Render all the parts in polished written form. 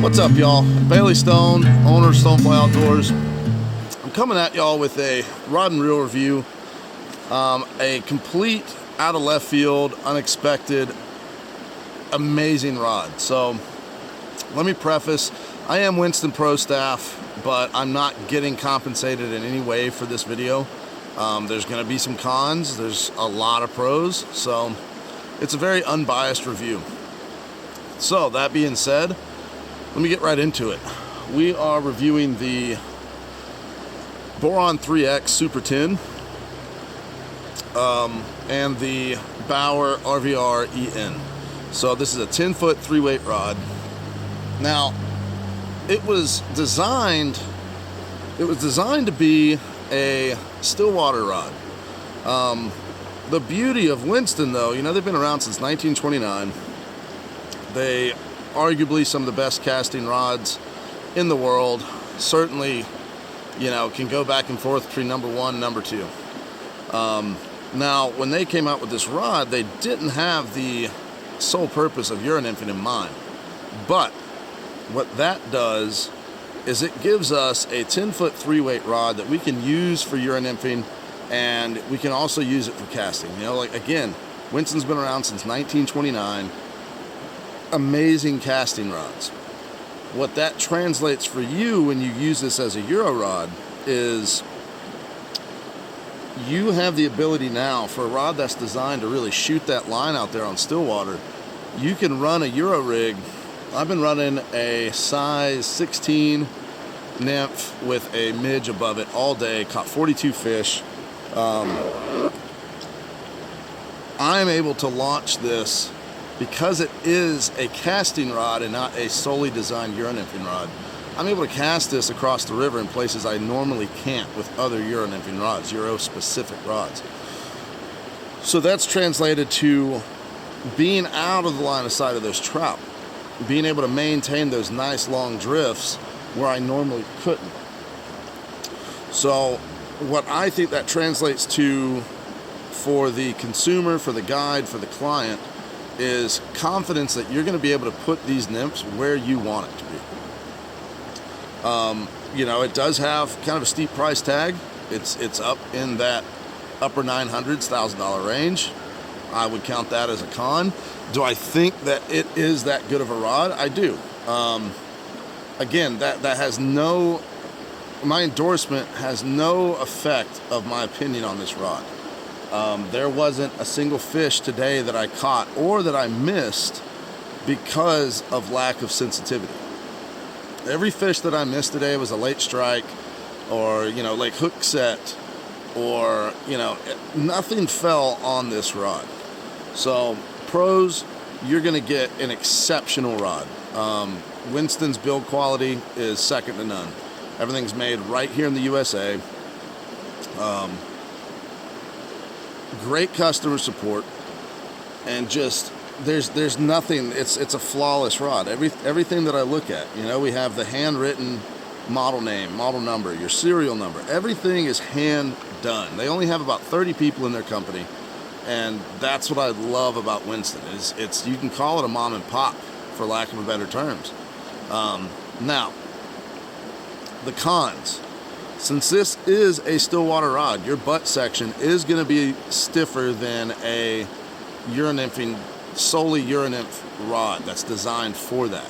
What's up, y'all? Bailey Stone, owner of Stonefly Outdoors. I'm coming at y'all with a rod and reel review. A complete, out of left field, unexpected, amazing rod. So let me preface, I am Winston Pro staff, but I'm not getting compensated in any way for this video. There's going to be some cons, there's a lot of pros, so it's a very unbiased review. So that being said, let me get right into it. We are reviewing the Boron III Super Tin and the Bauer RVR EN. So this is a 10-foot 3-weight rod. Now, it was designed to be a still water rod. The beauty of Winston, though, you know, they've been around since 1929. They arguably some of the best casting rods in the world. Certainly, you know, can go back and forth between number one and number two. Now, when they came out with this rod, they didn't have the sole purpose of urine nymphing in mind. But what that does is it gives us a 10-foot 3-weight rod that we can use for urine nymphing, and we can also use it for casting. You know, like, again, Winston's been around since 1929. Amazing casting rods. What that translates for you when you use this as a Euro rod is you have the ability now for a rod that's designed to really shoot that line out there on still water. You can run a Euro rig. I've been running a size 16 nymph with a midge above it all day, caught 42 fish. I'm able to launch this because it is a casting rod and not a solely designed urine nymphing rod. I'm able to cast this across the river in places I normally can't with other urine nymphing rods, Euro-specific rods. So that's translated to being out of the line of sight of those trout, being able to maintain those nice long drifts where I normally couldn't. So what I think that translates to for the consumer, for the guide, for the client, is confidence that you're going to be able to put these nymphs where you want it to be. You know, it does have kind of a steep price tag. It's up in that upper 900s, $1,000 range. I would count that as a con. Do I think that it is that good of a rod? I do. Again, that has no, my endorsement has no effect of my opinion on this rod. There wasn't a single fish today that I caught or that I missed because of lack of sensitivity. Every fish that I missed today was a late strike or, you know, like hook set, or, you know, nothing fell on this rod. So pros, you're going to get an exceptional rod. Winston's build quality is second to none. Everything's made right here in the USA. Great customer support, and just there's nothing. It's a flawless rod. Everything that I look at, you know, we have the handwritten model name, model number, your serial number. Everything is hand done. They only have about 30 people in their company, and that's what I love about Winston. It's you can call it a mom and pop, for lack of a better terms. Now, the cons. Since this is a still water rod, your butt section is going to be stiffer than a urine nymphing, solely urine nymph rod that's designed for that.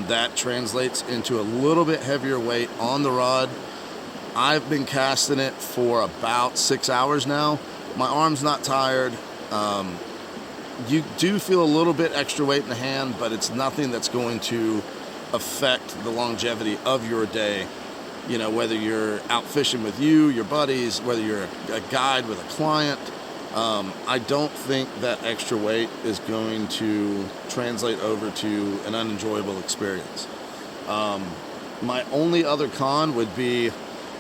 That translates into a little bit heavier weight on the rod. I've been casting it for about 6 hours now. My arm's not tired. You do feel a little bit extra weight in the hand, but it's nothing that's going to affect the longevity of your day. You know, whether you're out fishing with you, your buddies, whether you're a guide with a client, I don't think that extra weight is going to translate over to an unenjoyable experience. My only other con would be,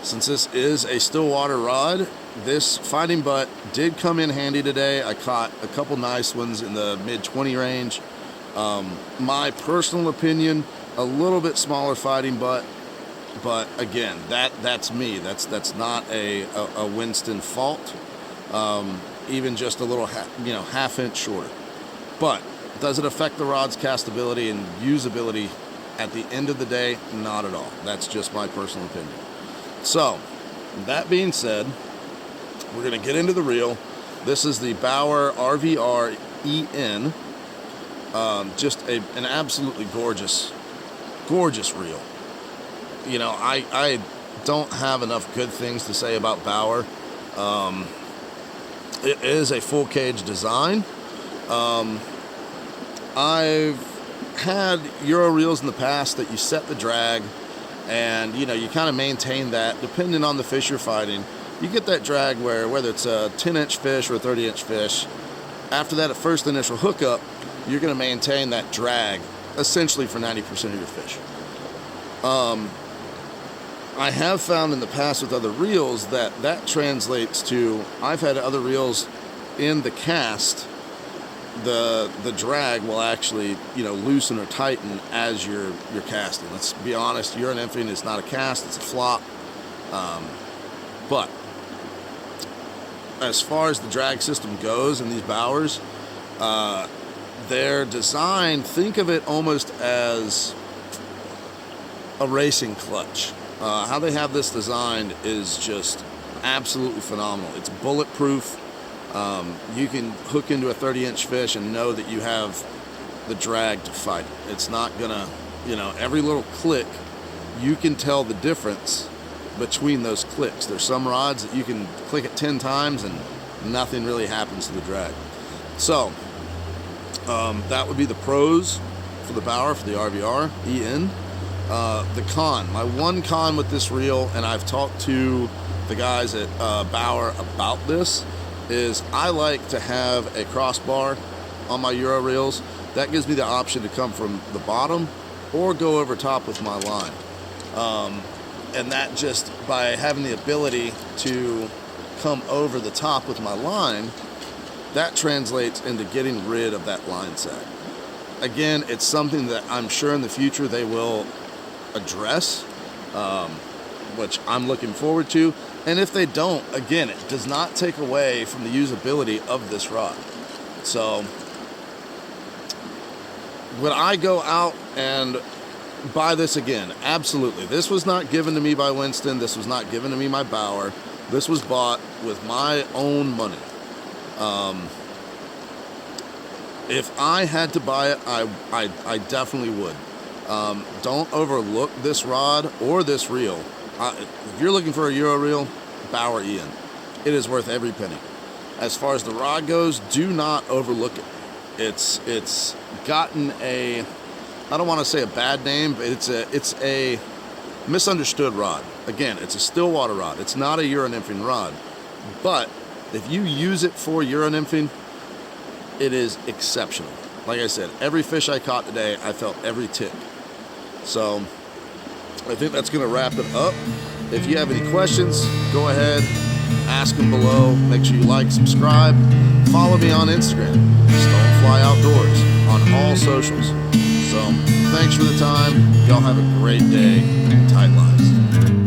since this is a still water rod, this fighting butt did come in handy today. I caught a couple nice ones in the mid-20 range. My personal opinion, a little bit smaller fighting butt. But again, that's me. That's not a Winston fault. Even just a little half inch shorter. But does it affect the rod's castability and usability? At the end of the day, not at all. That's just my personal opinion. So, that being said, we're going to get into the reel. This is the Bauer RVR EN. Just an absolutely gorgeous reel. You know, I don't have enough good things to say about Bauer. It is a full cage design. I've had Euro reels in the past that you set the drag and, you know, you kind of maintain that depending on the fish you're fighting. You get that drag where, whether it's a 10-inch fish or a 30-inch fish, after that first initial hookup, you're going to maintain that drag essentially for 90% of your fish. I have found in the past with other reels that translates to, I've had other reels in the cast, the drag will actually, you know, loosen or tighten as you're casting. Let's be honest, urine emptying is not a cast, it's a flop. But as far as the drag system goes in these Bauers, their design, think of it almost as a racing clutch. How they have this designed is just absolutely phenomenal. It's bulletproof. You can hook into a 30-inch fish and know that you have the drag to fight. It's not gonna, you know, every little click, you can tell the difference between those clicks. There's some rods that you can click it 10 times and nothing really happens to the drag. So, that would be the pros for the Bauer, for the RVR EN. The con, my one con with this reel, and I've talked to the guys at Bauer about this, is I like to have a crossbar on my Euro reels. That gives me the option to come from the bottom or go over top with my line. And that just, by having the ability to come over the top with my line, that translates into getting rid of that line sag. Again, it's something that I'm sure in the future they will address, which I'm looking forward to. And if they don't, again, it does not take away from the usability of this rod. So would I go out and buy this again? Absolutely. This was not given to me by Winston. This was not given to me by Bauer. This was bought with my own money. If I had to buy it, I definitely would. Don't overlook this rod or this reel. If you're looking for a Euro reel, Bauer EN. It is worth every penny. As far as the rod goes, do not overlook it. It's gotten a, I don't want to say a bad name, but it's a misunderstood rod. Again, it's a still water rod. It's not a urine nymphing rod. But if you use it for urine nymphing, it is exceptional. Like I said, every fish I caught today, I felt every tick. So I think that's going to wrap it up. If you have any questions, go ahead, ask them below. Make sure you like, subscribe. Follow me on Instagram, Stonefly Outdoors, on all socials. So thanks for the time. Y'all have a great day. Tight lines.